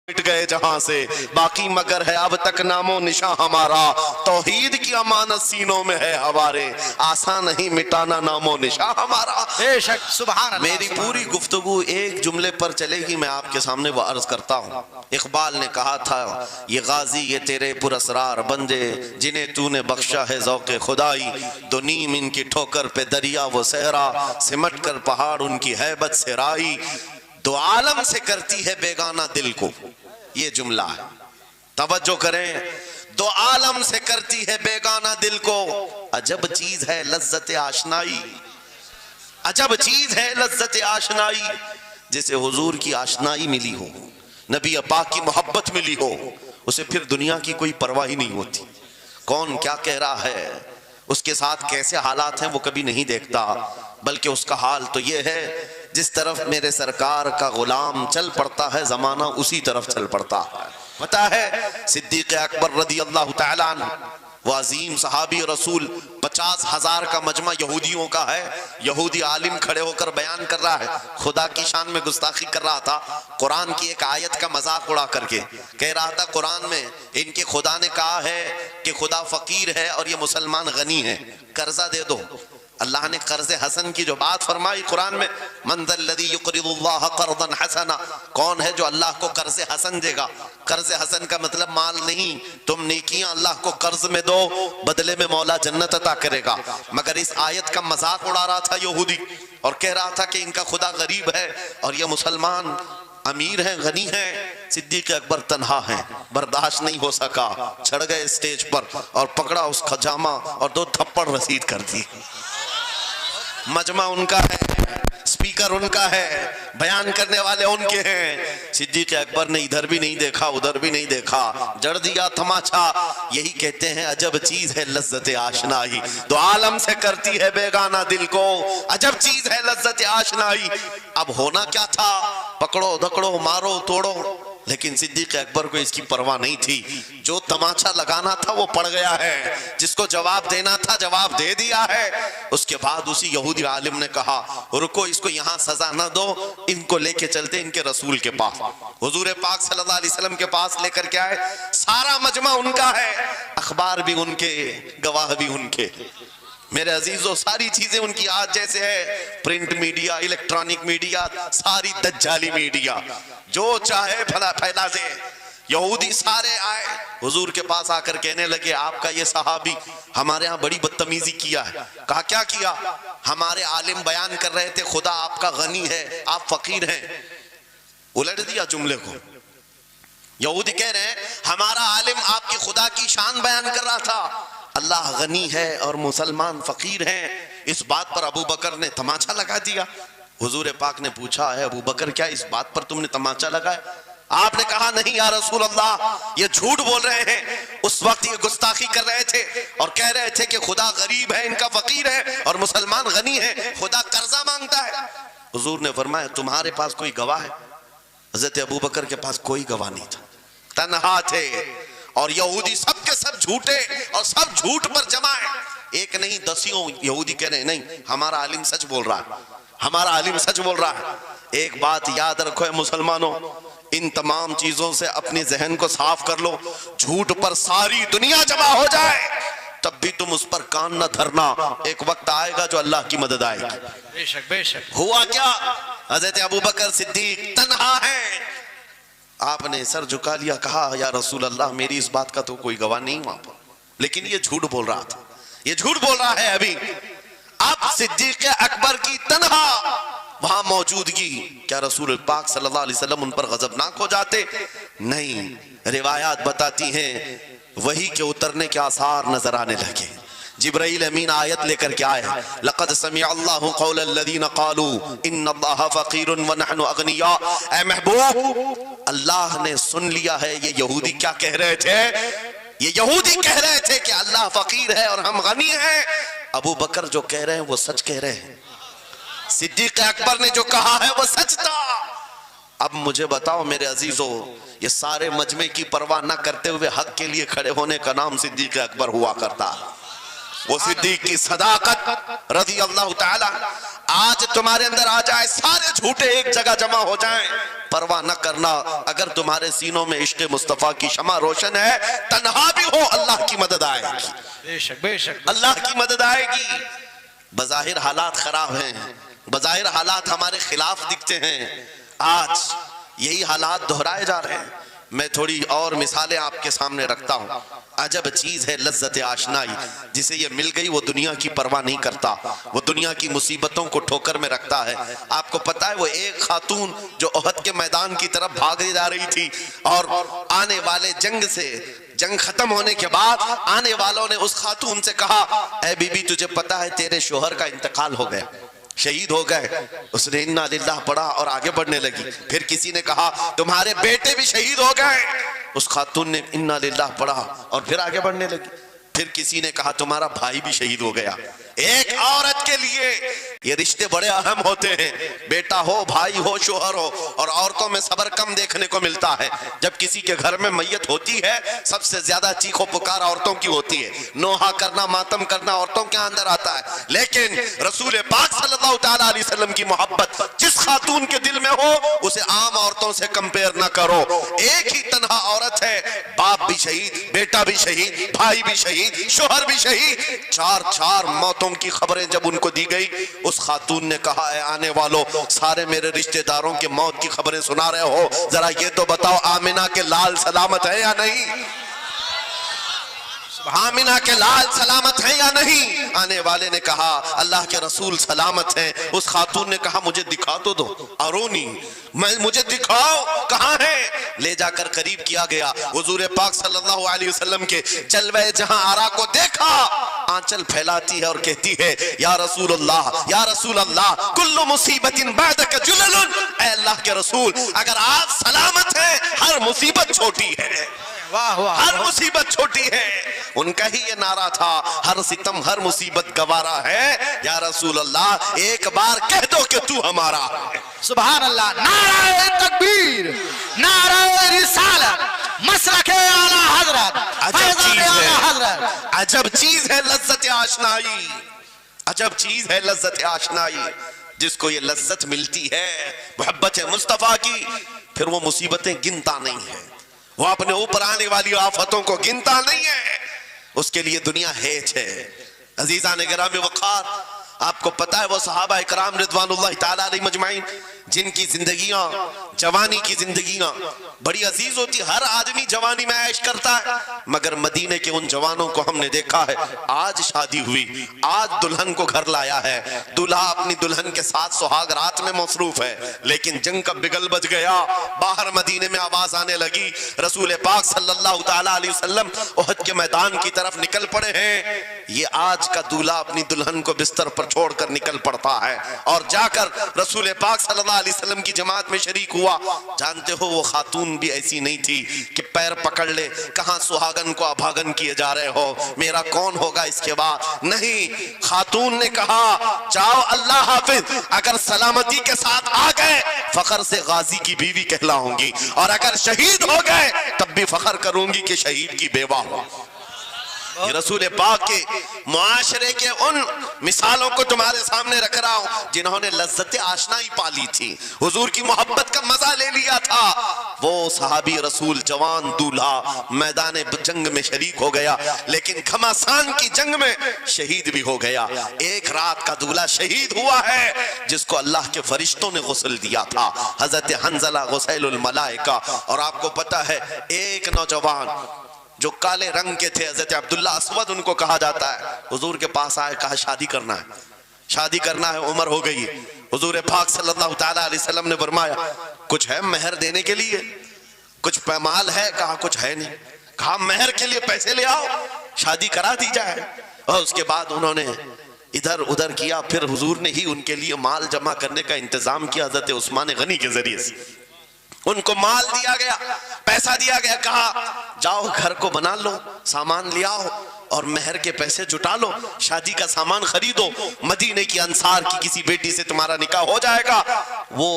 मिट गए जहां से, बाकी मगर है अब तक नामो निशा हमारा, तौहीद की अमानत सीनों में है हमारे, आसान नहीं मिटाना नामो निशा हमारा। बेशक सुभान अल्लाह। मेरी पूरी गुफ्तगू एक जुमले पर चलेगी, मैं आपके सामने वो अर्ज करता हूँ। इकबाल ने कहा था, ये गाजी ये तेरे पुरस्रार बंदे, जिन्हें तूने बख्शा है ज़ौक़े खुदाई, दो नीम इनकी ठोकर पे दरिया वो सहरा, सिमट कर पहाड़ उनकी हैबत से राई, दो आलम से करती है बेगाना दिल को। ये जुमला है, तवज्जो करें। दो आलम से करती है बेगाना दिल को, अजब चीज है लज्जत आशनाई, अजब चीज है लज्जत आशनाई। जिसे हुजूर की आशनाई मिली हो, नबी पाक की मोहब्बत मिली हो, उसे फिर दुनिया की कोई परवाह ही नहीं होती। कौन क्या कह रहा है, उसके साथ कैसे हालात हैं, वो कभी नहीं देखता, बल्कि उसका हाल तो ये है, जिस तरफ मेरे सरकार का गुलाम चल पड़ता है, जमाना उसी तरफ चल पड़ता है। पता है सिद्दीक अकबर रदी अल्लाह तआला अन्हु, वो अजीम सहाबी रसूल, 50,000 का मजमा यहूदियों का है। यहूदी आलिम खड़े होकर बयान कर रहा है, खुदा की शान में गुस्ताखी कर रहा था, कुरान की एक आयत का मजाक उड़ा करके कह रहा था, कुरान में इनके खुदा ने कहा है कि खुदा फकीर है और ये मुसलमान गनी है, कर्जा दे दो। अल्लाह ने कर्ज हसन की जो बात फरमाई कुरान में, मंज़ल्लज़ी युक़रिदुल्लाह क़र्ज़न हसना, कौन है जो अल्लाह को कर्ज हसन देगा। कर्ज हसन का मतलब माल नहीं, तुम नेकियां अल्लाह को कर्ज में दो, बदले में मौला जन्नत अता करेगा। मगर इस आयत का मजाक उड़ा रहा था यहूदी और कह रहा था कि इनका खुदा गरीब है और ये मुसलमान अमीर हैं, गनी हैं। सिद्दीक अकबर तन्हा हैं, बर्दाश्त नहीं हो सका, चढ़ गए स्टेज पर और पकड़ा उस खजामा और 2 थप्पड़ रसीद कर दी। मजमा उनका है, स्पीकर उनका है, बयान करने वाले उनके हैं। सिद्दीक अकबर ने इधर भी नहीं देखा, उधर भी नहीं देखा, जड़ दिया तमाचा। यही कहते हैं अजब चीज है लज्जत आशनाई, दो आलम से करती है बेगाना दिल को, अजब चीज है लज्जत आशनाई। अब होना क्या था, पकड़ो धकड़ो मारो तोड़ो, लेकिन सिद्दीक अकबर को इसकी परवाह नहीं थी। जो तमाचा लगाना था वो पड़ गया है, जिसको जवाब देना था जवाब दे दिया है। उसके बाद उसी यहूदी आलिम ने कहा, रुको, इसको यहाँ सजा न दो, इनको लेके चलते इनके रसूल के पास। हुजूर पाक सल्लल्लाहु अलैहि वसल्लम के पास लेकर के आए। सारा मजमा उनका है, अखबार भी उनके, गवाह भी उनके। मेरे अजीजों, सारी चीजें उनकी आज जैसे है, प्रिंट मीडिया, इलेक्ट्रॉनिक मीडिया, सारी दज्जाली मीडिया, जो चाहे फैला दे। यहूदी सारे आए हुजूर के पास आकर कहने लगे, आपका ये सहाबी हमारे यहाँ बड़ी बदतमीजी किया है। कहा क्या किया? हमारे आलिम बयान कर रहे थे खुदा आपका गनी है, आप फकीर हैं। उलट दिया जुमले को। यहूदी कह रहे हैं हमारा आलिम आपकी खुदा की शान बयान कर रहा था, अल्लाह गनी है और मुसलमान फकीर हैं। इस बात पर अबू बकर ने तमाचा लगा दिया। हुजूर पाक ने पूछा, है अबू बकर, क्या इस बात पर तुमने तमाचा लगाया? आपने कहा, नहीं या रसूल अल्लाह, ये झूठ बोल रहे हैं। उस वक्त ये गुस्ताखी कर रहे थे और कह रहे थे कि खुदा गरीब है, इनका फकीर है और मुसलमान गनी है, खुदा कर्जा मांगता है। हुजूर ने फरमाया, तुम्हारे पास कोई गवाह है? हजरत अबू बकर के पास कोई गवाह नहीं था, तन्हा थे। और यहूदी सब के सब झूठे और सब झूठ पर जमा है। एक नहीं, 10 यहूदी कह रहे हैं, नहीं हमारा आलिम सच बोल रहा है, हमारा आलिम सच बोल रहा है। एक बात याद रखो मुसलमानों, इन तमाम चीजों से अपने जहन को साफ कर लो। झूठ पर सारी दुनिया जमा हो जाए तब भी तुम उस पर कान न धरना, एक वक्त आएगा जो अल्लाह की मदद आएगी। बेशक बेशक। हुआ क्या, हजरत अबू बकर सिद्दीक तन्हा है, आपने सर झुका लिया, कहा या रसूल अल्लाह, मेरी इस बात का तो कोई गवाह नहीं वहां पर, लेकिन ये झूठ बोल रहा था, ये झूठ बोल रहा है। अभी अब सिद्दीक अकबर की तन्हा वहां मौजूदगी, क्या रसूल पाक सल्लल्लाहु अलैहि वसल्लम उन पर गजबनाक हो जाते? नहीं, रिवायात बताती हैं वही के उतरने के आसार नजर आने लगे। जिब्राइल अमीन आयत लेकर के आए, लक़द समिअ अल्लाहु क़ौलल लज़ीना क़ालू इन्नल्लाहा फ़क़ीरुन व नहनु अग़निया। ऐ महबूब, अल्लाह ने सुन लिया है ये यहूदी क्या कह रहे थे। ये यहूदी कह रहे थे कि अल्लाह फकीर है और हम गनी हैं। अबू बकर जो कह रहे हैं वो सच कह रहे हैं, सिद्दीक अकबर ने जो कहा है वो सच था। अब मुझे बताओ मेरे अजीजों, ये सारे मजमे की परवाह न करते हुए हक के लिए खड़े होने का नाम सिद्दीक अकबर हुआ करता। वो सिद्दीक की सदाकत रज़ी अल्लाह ताला आज तुम्हारे अंदर आ जाए, सारे झूठे एक जगह जमा हो जाएं, परवाह न करना। अगर तुम्हारे सीनों में इश्क़ मुस्तफ़ा की शमा रोशन है, तन्हा भी हो अल्लाह की मदद आएगी, बेशक बेशक अल्लाह की मदद आएगी। बज़ाहिर हालात खराब हैं, बज़ाहिर हालात हमारे खिलाफ दिखते हैं, आज यही हालात दोहराए जा रहे हैं। मैं थोड़ी और मिसालें आपके सामने रखता हूँ। अजब चीज है लज्जत आशनाई, जिसे ये मिल गई वो दुनिया की परवाह नहीं करता, वो दुनिया की मुसीबतों को ठोकर में रखता है। आपको पता है वो एक खातून जो ओहद के मैदान की तरफ भाग जा रही थी और आने वाले जंग खत्म होने के बाद आने वालों ने उस खातून से कहा, ऐ बीबी तुझे पता है तेरे शोहर का इंतकाल हो गया, शहीद हो गए। उसने इन्ना लिल्लाह पढ़ा और आगे बढ़ने लगी। फिर किसी ने कहा तुम्हारे बेटे भी शहीद हो गए, उस खातून ने इन्ना लिल्लाह पढ़ा और फिर आगे बढ़ने लगी। फिर किसी ने कहा तुम्हारा भाई भी शहीद हो गया। एक औरत के लिए ये रिश्ते बड़े अहम होते हैं, बेटा हो, भाई हो, शोहर हो। और औरतों में सब्र कम देखने को मिलता है। जब किसी के घर में मैयत होती है, सबसे ज्यादा चीखो पुकार औरतों की होती है, नोहा करना, मातम करना औरतों के अंदर आता है। लेकिन रसूल पाक सल्लल्लाहु तआला अलैहि वसल्लम की मोहब्बत जिस खातून के दिल में हो, उसे आम औरतों से कंपेयर न करो। एक ही तन्हा औरत है, बाप भी शहीद, बेटा भी शहीद, भाई भी शहीद, शोहर भी शहीद। चार मौतों की खबरें जब उनको दी गई, उस खातून ने कहा, ऐ आने वालों, सारे मेरे रिश्तेदारों के मौत की खबरें सुना रहे हो, जरा ये तो बताओ आमिना के लाल सलामत है या नहीं? आमिना के लाल सलामत है या नहीं? आने वाले ने कहा अल्लाह के रसूल सलामत हैं। उस खातून ने कहा मुझे दिखा तो दो, अरोनी, मुझे दिखाओ कहाँ है। ले जाकर करीब किया गया, हुजूर पाक सल्लल्लाहु अलैहि वसल्लम के जलवे जहां आरा को देखा, आंचल फैलाती है और कहती है या रसूल अल्लाह, या रसूल अल्लाह, कुल्लु मुसीबतिन बादक जुललुन। ऐ अल्लाह के रसूल, अगर आप सलामत हैं, हर मुसीबत छोटी है, वाह वाह, हर मुसीबत छोटी है। उनका ही ये नारा था, हर सितम हर मुसीबत गवारा है, या रसूल अल्लाह एक बार कह दो कि तू हमारा है। सुभान अल्लाह, नारे तकबीर, नारे रिसालत, मसलके आला हजरत, फैज़ान आला हजरत। अजब चीज है लज्जत आशनाई, अजब चीज है लज्जत आशनाई। जिसको ये लज्जत मिलती है मोहब्बत मुस्तफा की, फिर वो मुसीबतें गिनता नहीं है, वो अपने ऊपर आने वाली आफतों को गिनता नहीं है, उसके लिए दुनिया हेच है। अजीज़ान गिरामी वक़ार, आपको पता है वो सहाबा इकराम रिज़वानुल्लाह ताला अलैहिम अजमाइन जिनकी जिंदगियां, जवानी की जिंदगियां बड़ी अजीज होती, हर आदमी जवानी में ऐश करता है, मगर मदीने के उन जवानों को हमने देखा है, आज शादी हुई, आज दुल्हन को घर लाया है, दूल्हा अपनी दुल्हन के साथ सुहाग रात में मसरूफ है, लेकिन जंग का बिगल बज गया, बाहर मदीने में आवाज आने लगी, रसूल पाक सल्लल्लाहु तआला अलैहि वसल्लम ओहद के मैदान की तरफ निकल पड़े हैं। ये आज का दूल्हा अपनी दुल्हन को बिस्तर पर छोड़कर निकल पड़ता है और जाकर रसूल पाक सल्लल्लाहु अलैहि वसल्लम की जमात में शरीक हुआ। जानते हो वो खातून भी ऐसी नहीं थी कि पैर पकड़ ले, कहां सुहागन को अभागन किए जा रहे हो, मेरा कौन होगा इसके बाद। नहीं, खातून ने कहा जाओ अल्लाह हाफिज, अगर सलामती के साथ आ गए फखर से गाजी की बीवी कहलाऊंगी, और अगर शहीद हो गए तब भी फखर करूंगी कि शहीद की बेवा हो। ये रसूल पाक के मुआशरे के उन मिसालों को तुम्हारे सामने रख रहा हूं जिन्होंने लज्जत आशनाई पाली थी, हुजूर की मोहब्बत का मजा ले लिया था। वो सहाबी रसूल जवान दूल्हा मैदान जंग में शरीक हो गया, लेकिन घमासान की जंग में शहीद भी हो गया। एक रात का दूल्हा शहीद हुआ है जिसको अल्लाह के फरिश्तों ने गुस्ल दिया था, हजरत हंजला गुसैलुल मलाइका। और आपको पता है एक नौजवान जो काले रंग के थे, हजरत अब्दुल्ला अस्वद उनको कहा जाता है, हुजूर के पास आए, कहा शादी करना है, शादी करना है, उम्र हो गई। हुजूर पाक सल्लल्लाहु तआला अलैहि वसल्लम ने फरमाया कुछ है महर देने के लिए, कुछ पैमाल है, कहा कुछ है नहीं, कहा महर के लिए पैसे ले आओ, शादी करा दी जाए। और उसके बाद उन्होंने इधर उधर किया, फिर हुजूर ने ही उनके लिए माल जमा करने का इंतजाम किया, हजरत उस्मान गनी के जरिए से उनको माल दिया गया, पैसा दिया गया, कहा जाओ घर को बना लो, सामान ले आओ और महर के पैसे जुटा लो, शादी का सामान खरीदो, मदीने की अंसार की किसी बेटी से तुम्हारा निकाह हो जाएगा। वो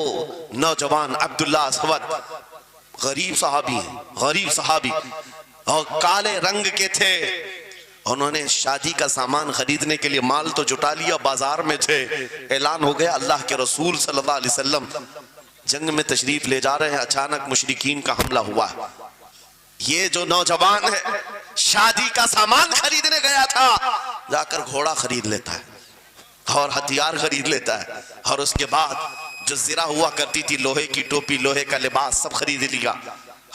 नौजवान अब्दुल्ला अस्वद गरीब सहाबी हैं, गरीब सहाबी, और काले रंग के थे, उन्होंने शादी का सामान खरीदने के लिए माल तो जुटा लिया, बाजार में थे, ऐलान हो गया अल्लाह के रसूल सल्लल्लाहु अलैहि वसल्लम जंग में तशरीफ ले जा रहे हैं। अचानक मुशरिकीन का हमला हुआ है। ये जो नौजवान है शादी का सामान खरीदने गया था, जाकर घोड़ा खरीद लेता है और हथियार खरीद लेता है, और उसके बाद जो जिरा हुआ करती थी, लोहे की टोपी, लोहे का लिबास, सब खरीद लिया,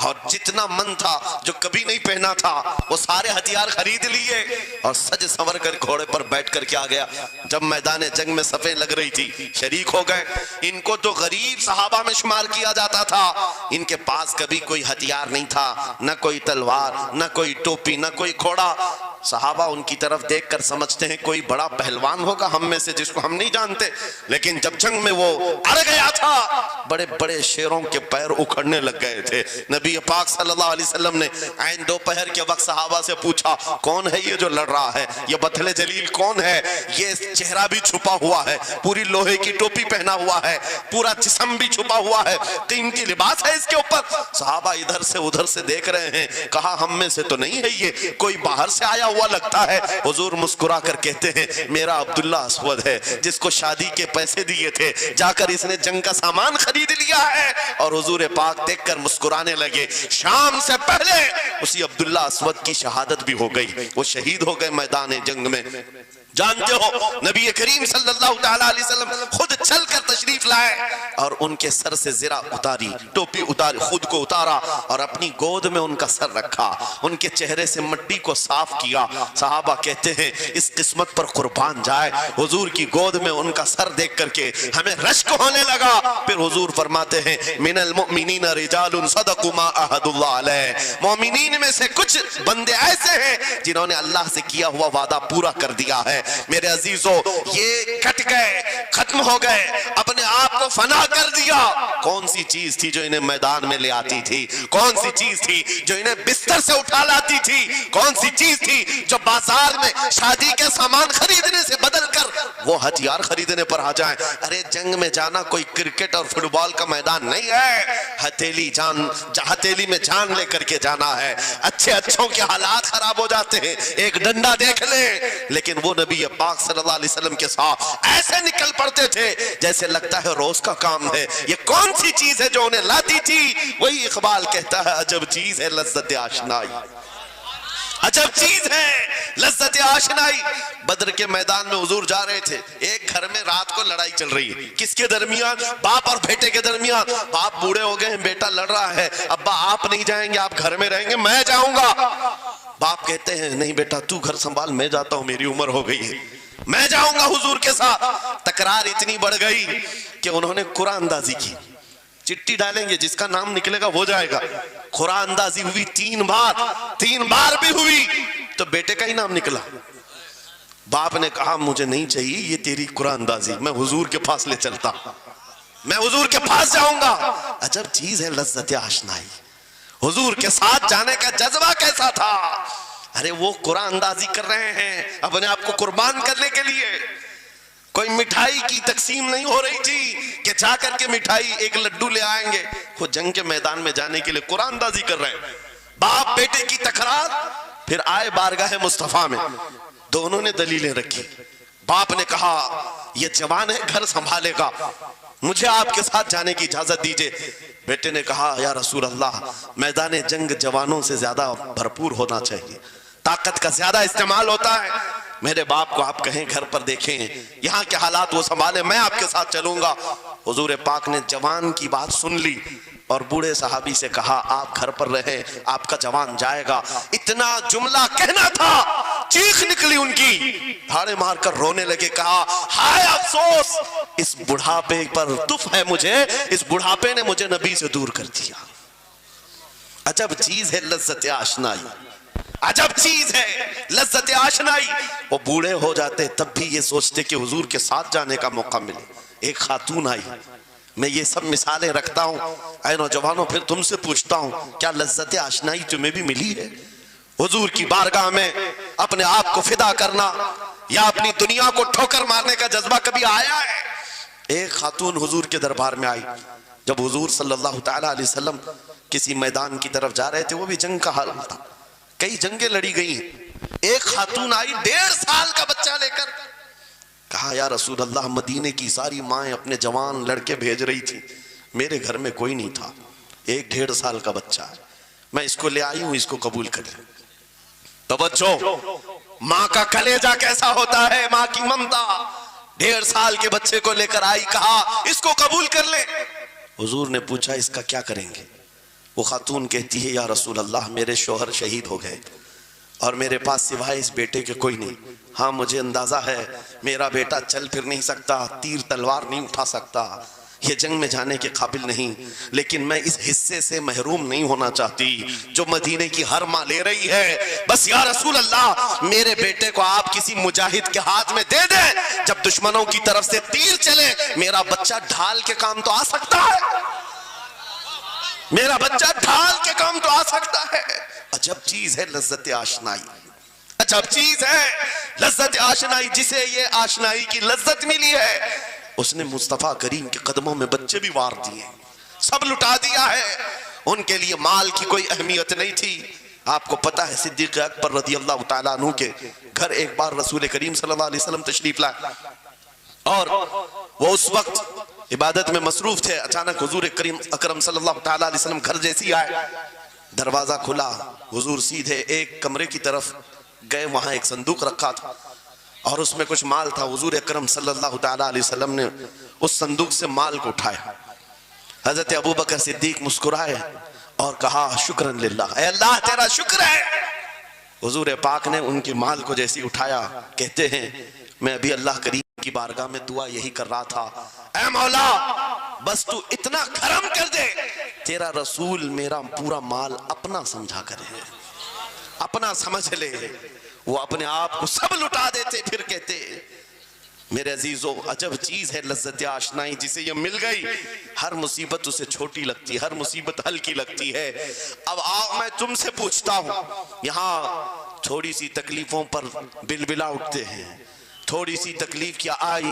और जितना मन था जो कभी नहीं पहना था वो सारे हथियार खरीद लिए और सज संवर कर घोड़े पर बैठ कर के आ गया। जब मैदान जंग में सफें लग रही थी, शरीक हो गए। इनको तो गरीब सहाबा में शुमार किया जाता था, इनके पास कभी कोई हथियार नहीं था, न कोई तलवार, न कोई टोपी, न कोई घोड़ा। सहाबा उनकी तरफ देखकर समझते हैं कोई बड़ा पहलवान होगा हम में से जिसको हम नहीं जानते, लेकिन जब जंग में वो अड़ गया था, बड़े बड़े शेरों के पैर उखड़ने लग गए थे। नबी पाक सल्लल्लाहु अलैहि वसल्लम ने ऐन दोपहर के वक्त सहाबा से पूछा, कौन है ये जो लड़ रहा है, ये बतले जलील कौन है? ये चेहरा भी छुपा हुआ है, पूरी लोहे की टोपी पहना हुआ है, पूरा जिस्म भी छुपा हुआ है, कीमती लिबास है इसके ऊपर। सहाबा इधर से उधर से देख रहे हैं, कहा हम में से तो नहीं है ये, कोई बाहर से आया हुआ लगता है। हुजूर मुस्कुरा कर कहते हैं, मेरा अब्दुल्ला अस्वद है, जिसको शादी के पैसे दिए थे, जाकर इसने जंग का सामान खरीद लिया है। और हुजूर पाक देखकर मुस्कुराने लगे। शाम से पहले उसी अब्दुल्ला अस्वद की शहादत भी हो गई, वो शहीद हो गए मैदान जंग में। जानते हो नबी करीम सल्लल्लाहु ताला अलैहि वसल्लम खुद चलकर तशरीफ लाए और उनके सर से जिरा उतारी, टोपी उतारी, खुद को उतारा और अपनी गोद में उनका सर रखा, उनके चेहरे से मिट्टी को साफ किया। सहाबा कहते हैं इस किस्मत पर कुर्बान जाए, हुजूर की गोद में उनका सर देख करके हमें रश्क होने लगा। फिर हुजूर फरमाते हैं, मिनल मुमिनीन रिजालुन सदकु मा अहदुल्लाह अलैह, मोमिनीन में से कुछ बंदे ऐसे हैं जिन्होंने अल्लाह से किया हुआ वादा पूरा कर दिया है। मेरे अजीजों, ये कट गए, खत्म हो गए, अपने आप को फना कर दिया। कौन सी चीज थी जो इन्हें मैदान में ले आती थी? कौन सी चीज थी जो इन्हें बिस्तर से उठा लाती थी? कौन सी चीज थी जो बाजार में शादी के सामान खरीदने से बदल कर वो हथियार खरीदने पर आ जाए? अरे जंग में जाना कोई क्रिकेट और फुटबॉल का मैदान नहीं है, हथेली में जान लेकर के जाना है। अच्छे अच्छों के हालात खराब हो जाते हैं, एक डंडा देख ले, लेकिन वो नबी पाक सल्लल्लाहु अलैहि वसल्लम के साथ ऐसे निकल पड़ते थे जैसे लगता है रोज का काम है। ये कौन सी चीज है जो उन्हें लाती थी? वही इकबाल कहता है, अजब चीज है लज्जत आशनाई, अजब चीज है लज्जत आशनाई। बद्र के मैदान में हुजूर जा रहे थे, एक घर में रात को लड़ाई चल रही है। किसके दरमियान? बाप और बेटे के दरमियान। बाप बूढ़े हो गए हैं, बेटा लड़ रहा है, अब्बा आप नहीं जाएंगे, आप घर में रहेंगे, मैं जाऊंगा। बाप कहते हैं, नहीं बेटा तू घर संभाल, मैं जाता हूं, मेरी उम्र हो गई है, मैं जाऊंगा हुजूर के साथ। तकरार इतनी बढ़ गई कि उन्होंने कुरान अंदाजी की, चिट्ठी डालेंगे, जिसका नाम निकलेगा वो जाएगा। कुरान अंदाजी हुई 3 बार भी हुई तो बेटे का ही नाम निकला। बाप ने कहा, मुझे नहीं चाहिए ये तेरी कुरान अंदाजी, मैं हुजूर के पास ले चलता, मैं हुजूर के पास जाऊंगा। अजब चीज है लज्जत आशनाई। हुजूर के साथ जाने का जज्बा कैसा था? अरे वो कुरान अंदाजी कर रहे हैं अपने आप को कुर्बान करने के लिए। कोई मिठाई की तकसीम नहीं हो रही थी कि जाकर के मिठाई एक लड्डू ले आएंगे, वो जंग के मैदान में जाने के लिए कुरान अंदाजी कर रहे हैं। बाप बेटे की तकरार। फिर आए बारगाह मुस्तफा में, दोनों ने दलीलें रखी। बाप ने कहा, ये जवान है, घर संभालेगा, मुझे आपके साथ जाने की इजाजत दीजिए। बेटे ने कहा, या रसूल अल्लाह, मैदान जंग जवानों से ज्यादा भरपूर होना चाहिए, ताकत का ज्यादा इस्तेमाल होता है। मेरे बाप को आप कहें घर पर देखें, यहाँ के हालात वो संभाले, मैं आपके साथ चलूंगा। हुजूर पाक ने जवान की बात सुन ली और बूढ़े सहाबी से कहा, आप घर पर रहे, आपका जवान जाएगा। इतना जुमला कहना था, चीख निकली उनकी, धाड़े मारकर रोने लगे। कहा, हाय अफसोस, इस बुढ़ापे पर तुफ है मुझे, इस बुढ़ापे ने मुझे नबी से दूर कर दिया। अजब चीज है लज्जत आशनाई, अजब चीज है लज्जत आशनाई। वो बूढ़े हो जाते तब भी ये सोचते कि हुजूर के साथ जाने का मौका मिले। एक खातून आई, मैं ये सब मिसालें रखता हूँ, ऐ नौजवानों, फिर तुमसे पूछता हूँ, क्या लज्जत आशनाई तुम्हें भी मिली है? हुजूर की बारगाह में अपने आप को फिदा करना या अपनी दुनिया को ठोकर मारने का जज्बा कभी आया है? एक खातून हुजूर के दरबार में आई। जब हुजूर सल्लल्लाहु ताला अलैहि वसल्लम किसी मैदान की तरफ जा रहे थे, वो भी जंग का हाल था, कई जंगें लड़ी गई, एक खातून आई 1.5 साल का बच्चा लेकर, कहा या रसूल अल्लाह, मदीने की सारी माएं अपने जवान लड़के भेज रही थी, मेरे घर में कोई नहीं था, 1-1.5 साल का बच्चा है, मैं इसको ले आई हूं, इसको कबूल कर ले। तवज्जो, माँ का कलेजा कैसा होता है, माँ की ममता। 1.5 साल के बच्चे को लेकर आई, कहा इसको कबूल कर ले। हुजूर ने पूछा इसका क्या करेंगे? वो खातून कहती है या रसूल अल्लाह, मेरे शौहर शहीद हो गए और मेरे पास सिवाय इस बेटे के कोई नहीं। हाँ, मुझे अंदाजा है मेरा बेटा चल फिर नहीं सकता, तीर तलवार नहीं उठा सकता, ये जंग में जाने के काबिल नहीं, लेकिन मैं इस हिस्से से महरूम नहीं होना चाहती जो मदीने की हर माँ ले रही है। बस या रसूल अल्लाह, मेरे बेटे को आप किसी मुजाहिद के हाथ में दे दें, जब दुश्मनों की तरफ से तीर चले मेरा बच्चा ढाल के काम तो आ सकता है, मेरा बच्चा ढाल के काम तो आ सकता है। अजब चीज है लज्जत आशनाई, अजब चीज है लज्जत आशनाई। जिसे ये आशनाई की लज्जत मिली है उसने मुस्तफा करीम के कदमों में बच्चे भी वार दिए, सब लुटा दिया है। उनके लिए माल की कोई अहमियत नहीं थी। आपको पता है सिद्दीक अकबर रज़ी अल्लाह तआला अन्हु के घर एक बार रसूल करीम सल्लल्लाहु अलैहि वसल्लम तशरीफ लाए और वो उस वक्त इबादत में मसरूफ थे। अचानक हुजूर करीम अकरम सल्लल्लाहु तआला अलैहि वसल्लम घर जैसी आए, दरवाजा खुला, हुजूर सीधे एक कमरे की तरफ गए, वहां एक संदूक रखा था और उसमें कुछ माल था। हुजूर अकरम सल्लल्लाहु तआला अलैहि वसल्लम ने उस संदूक से माल को उठाया। हजरत अबू बकर सिद्दीक मुस्कुराए और कहा शुक्रन लिल्लाह, ऐ अल्लाह तेरा शुक्र है। हुजूर पाक ने उनके माल को जैसे उठाया, कहते हैं मैं अभी अल्लाह करीम की बारगाह में दुआ यही कर रहा था, ऐ मौला बस तू इतना करम कर दे, तेरा रसूल मेरा पूरा माल अपना समझा करे, अपना समझ ले। वो अपने आप को सब लुटा देते, फिर कहते मेरे अजीजों अजब चीज है लज्जत आशनाई, जिसे ये मिल गई हर मुसीबत उसे छोटी लगती है, हर मुसीबत हल्की लगती है। अब आओ मैं तुमसे पूछता हूं, यहाँ थोड़ी सी तकलीफों पर बिलबिला उठते हैं, थोड़ी सी तकलीफ क्या आई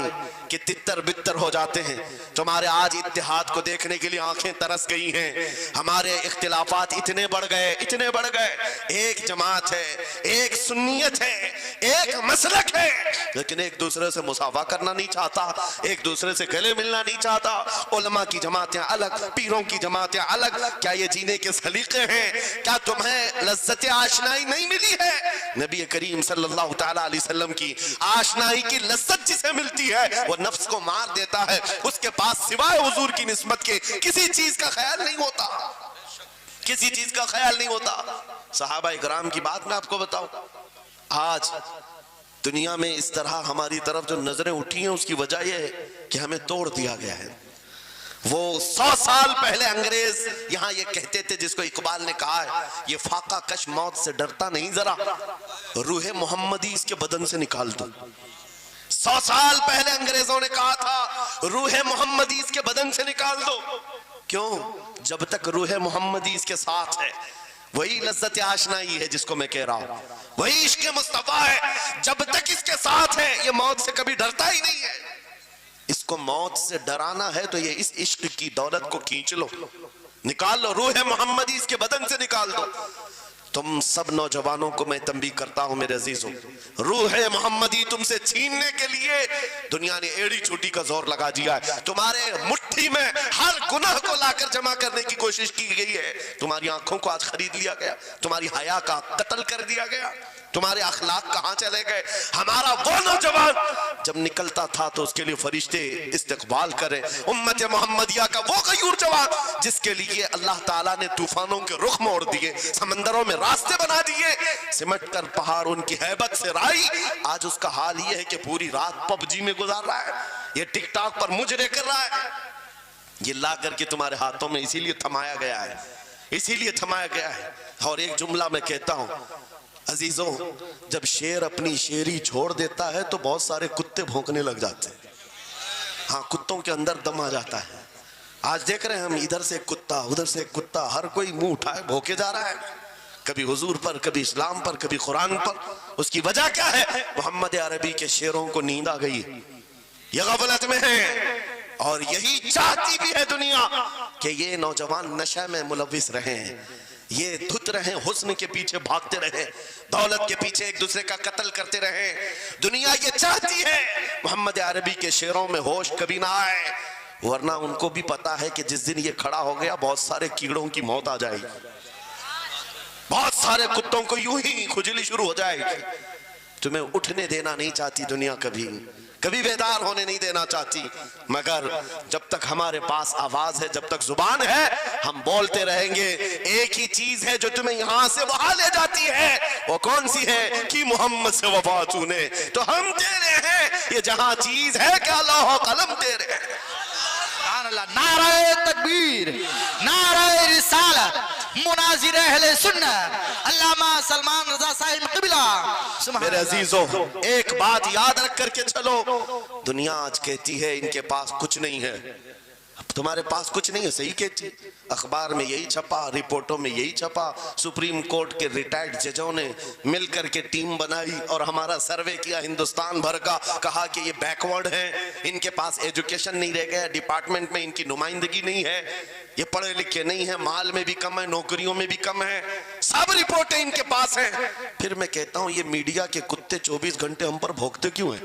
कि तितर बितर हो जाते हैं। तुम्हारे आज इत्तेहाद को देखने के लिए आंखें तरस गई हैं। हमारे इख्तिलाफात इतने बढ़ गए, इतने बढ़ गए। एक जमात है, एक सुन्नियत है, एक मसलक है, लेकिन एक दूसरे से मुसाफा करना नहीं चाहता, एक दूसरे से गले मिलना नहीं चाहता। उलमा की जमातें अलग, पीरों की जमातें अलग। क्या ये जीने के सलीके हैं? क्या तुम्हें लज्जत आशनाई नहीं मिली है? नबी करीम सल्लल्लाहु तआला अलैहि वसल्लम की आशनाई की लज्जत जिसे मिलती है वो नफ्स को मार देता है, उसके पास सिवाय हुजूर की निस्बत के किसी चीज का ख्याल नहीं होता, किसी चीज का ख्याल नहीं होता। सहाबा इकराम की बात मैं आपको बताऊं, आज दुनिया में इस तरह हमारी तरफ जो नजरें उठी हैं उसकी वजह यह है कि हमें तोड़ दिया गया है। वो 100 साल पहले अंग्रेज यहाँ ये कहते थे, जिसको इकबाल ने कहा है ये फाका कश मौत से डरता नहीं, जरा रूहे मोहम्मदी इसके बदन से निकाल दो। 100 साल पहले अंग्रेजों ने कहा था रूहे मोहम्मदी इसके बदन से निकाल दो। क्यों? जब तक रूहे मोहम्मदी इसके साथ है, वही लज्जत आशनाई है जिसको मैं कह रहा हूं, वही इश्क मुस्तफा है। जब तक इसके साथ है ये मौत से कभी डरता ही नहीं है। इसको मौत से डराना है तो ये इस इश्क की दौलत को खींच लो, निकाल लो, रूह मोहम्मदी इसके बदन से निकाल दो। तुम सब नौजवानों को मैं तंबीह करता हूं मेरे अजीजों, रूह मोहम्मदी तुमसे छीनने के लिए दुनिया ने एड़ी चोटी का जोर लगा दिया है। तुम्हारे मुट्ठी में हर गुनाह को लाकर जमा करने की कोशिश की गई है। तुम्हारी आंखों को आज खरीद लिया गया, तुम्हारी हया का कत्ल कर दिया गया, तुम्हारे अखलाक कहां चले गए। हमारा वो नौजवान जब निकलता था तो उसके लिए फरिश्ते इस्तकबाल करें, उम्मत मोहम्मदिया का वो गयूर जवान जिसके लिए अल्लाह ताला ने तूफानों के रुख मोड़ दिए, समंदरों में रास्ते बना दिए, सिमट कर पहाड़ उनकी हैबत से राई। आज उसका हाल ये है कि पूरी रात पबजी में गुजार रहा है, ये टिकटॉक पर मुजरे कर रहा है। ये ला करके तुम्हारे हाथों में इसीलिए थमाया गया है, इसीलिए थमाया गया है। और एक जुमला मैं कहता हूं अजीजों, जब शेर अपनी शेरी छोड़ देता है तो बहुत सारे कुत्ते भौंकने लग जाते हैं। हाँ, कुत्तों के अंदर दम आ जाता है। आज देख रहे हैं हम, इधर से कुत्ता उधर से कुत्ता, हर कोई मुंह उठाए भौंके जा रहा है, कभी हुजूर पर, कभी इस्लाम पर, कभी कुरान पर। उसकी वजह क्या है? मोहम्मद अरबी के शेरों को नींद आ गई, ये गफलत में है। और यही चाहती भी है दुनिया कि ये नौजवान नशे में मुलविस रहे, ये धुत रहे, हुस्न के पीछे भागते रहे, दौलत के पीछे एक दूसरे का कत्ल करते रहे। दुनिया ये चाहती है मोहम्मद अरबी के शेरों में होश कभी ना आए, वरना उनको भी पता है कि जिस दिन ये खड़ा हो गया बहुत सारे कीड़ों की मौत आ जाएगी, बहुत सारे कुत्तों को यूं ही खुजली शुरू हो जाएगी। तुम्हें उठने देना नहीं चाहती दुनिया, कभी कभी बेदार होने नहीं देना चाहती, मगर जब तक हमारे पास आवाज है, जब तक जुबान है, हम बोलते रहेंगे। एक ही चीज है जो तुम्हें यहां से वहां ले जाती है, वो कौन सी है कि मोहम्मद से वफा तूने, तो हम दे रहे हैं ये जहां चीज है क्या लौह कलम दे रहे हैं। नारे तकबीर, नारे रिसालत, मुनाजिर अहले सुन्नत अल्लामा सलमान रजा साहिब क़िबला। मेरे अजीजों, एक बात याद रख करके चलो, दुनिया आज कहती है इनके पास कुछ नहीं है, तुम्हारे पास कुछ नहीं है, सही कहती। अखबार में यही छपा, रिपोर्टों में यही छपा, सुप्रीम कोर्ट के रिटायर्ड जजों ने मिलकर के टीम बनाई और हमारा सर्वे किया हिंदुस्तान भर का, कहा कि ये बैकवर्ड है, इनके पास एजुकेशन नहीं रह गया, डिपार्टमेंट में इनकी नुमाइंदगी नहीं है, ये पढ़े लिखे नहीं है, माल में भी कम है, नौकरियों में भी कम है, सब रिपोर्टें इनके पास हैं। फिर मैं कहता हूं ये मीडिया के कुत्ते 24 घंटे हम पर भौंकते क्यों हैं?